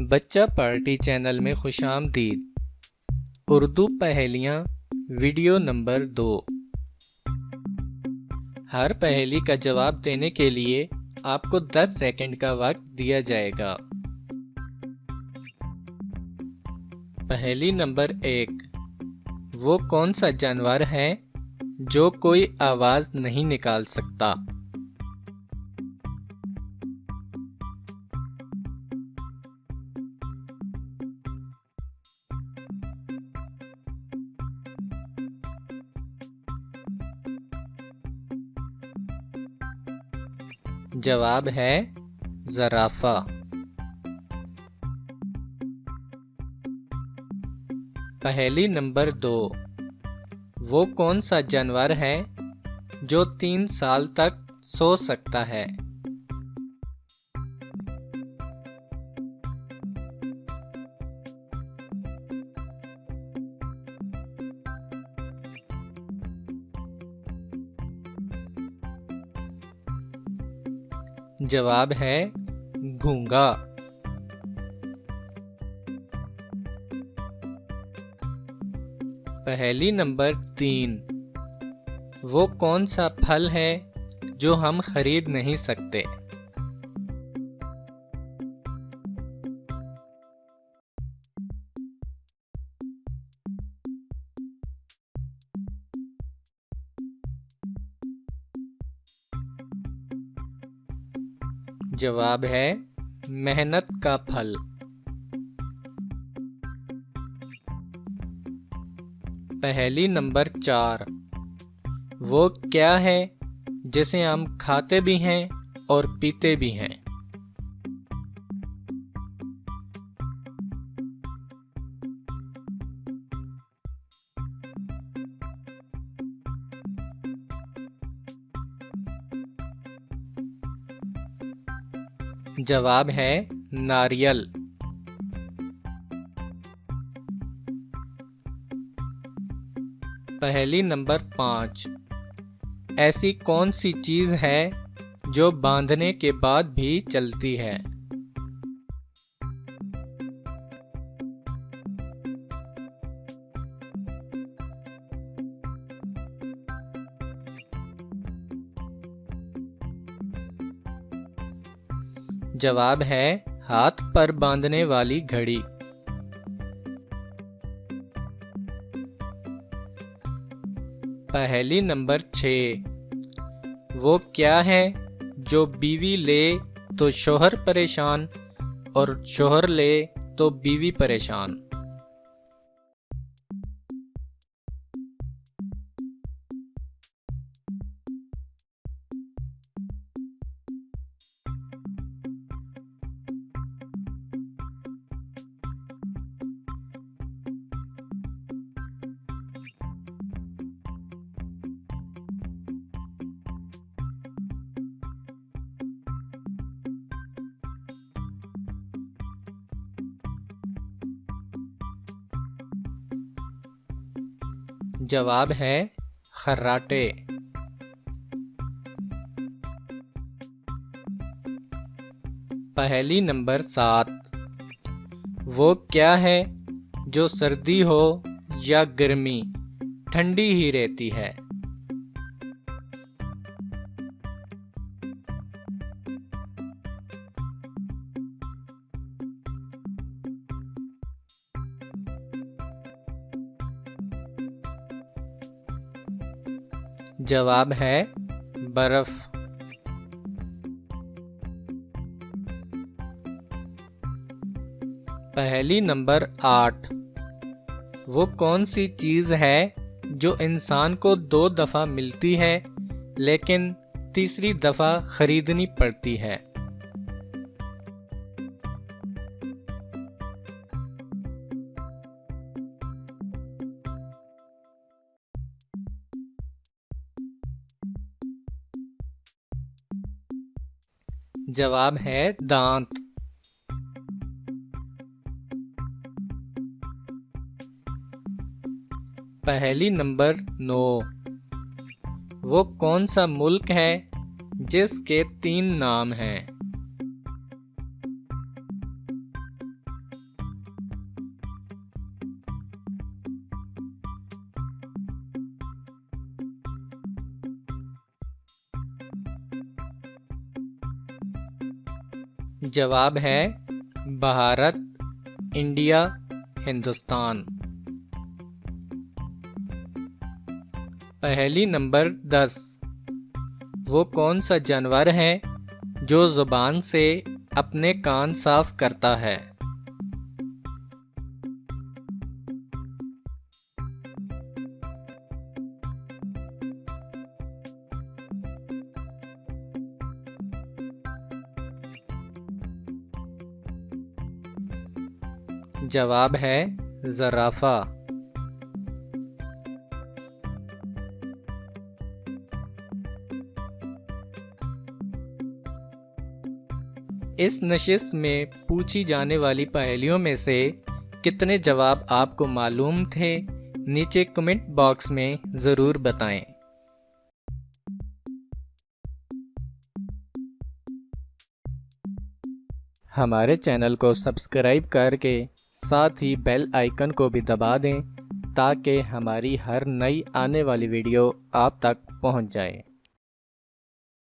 बच्चा party channel में खुशामदीद। उर्दू पहेलियाँ वीडियो नंबर 2। हर पहेली का जवाब देने के लिए आपको 10 सेकंड का वक्त दिया जाएगा। पहेली नंबर 1। वो कौन सा जानवर है जो कोई आवाज नहीं निकाल सकता? जवाब है ज़राफ़ा। पहेली नंबर 2। वो कौन सा जानवर है जो 3 साल तक सो सकता है? जवाब है घोंघा। पहेली नंबर 3। वो कौन सा फल है जो हम खरीद नहीं सकते? जवाब है मेहनत का फल। पहेली नंबर 4। वो क्या है जिसे हम खाते भी हैं और पीते भी हैं? जवाब है नारियल। पहेली नंबर 5। ऐसी कौन सी चीज है जो बांधने के बाद भी चलती है? जवाब है हाथ पर बांधने वाली घड़ी। पहेली नंबर 6। वो क्या है जो बीवी ले तो शोहर परेशान और शोहर ले तो बीवी परेशान? जवाब है खर्राटे। पहेली नंबर 7। वो क्या है जो सर्दी हो या गर्मी ठंडी ही रहती है? जवाब है बर्फ। पहेली नंबर 8। वो कौन सी चीज है जो इंसान को 2 दफा मिलती है लेकिन तीसरी दफा खरीदनी पड़ती है? जवाब है दांत। पहेली नंबर 9। वो कौन सा मुल्क है जिसके 3 नाम हैं? जवाब है भारत, इंडिया, हिंदुस्तान। पहेली नंबर 10। वो कौन सा जानवर है जो जुबान से अपने कान साफ करता है? जवाब है ज़राफ़ा। इस नशिस्त में पूछी जाने वाली पहेलियों में से कितने जवाब आपको मालूम थे, नीचे कमेंट बॉक्स में ज़रूर बताएं। हमारे चैनल को सब्सक्राइब करके साथ ही बेल आइकन को भी दबा दें ताकि हमारी हर नई आने वाली वीडियो आप तक पहुंच जाए।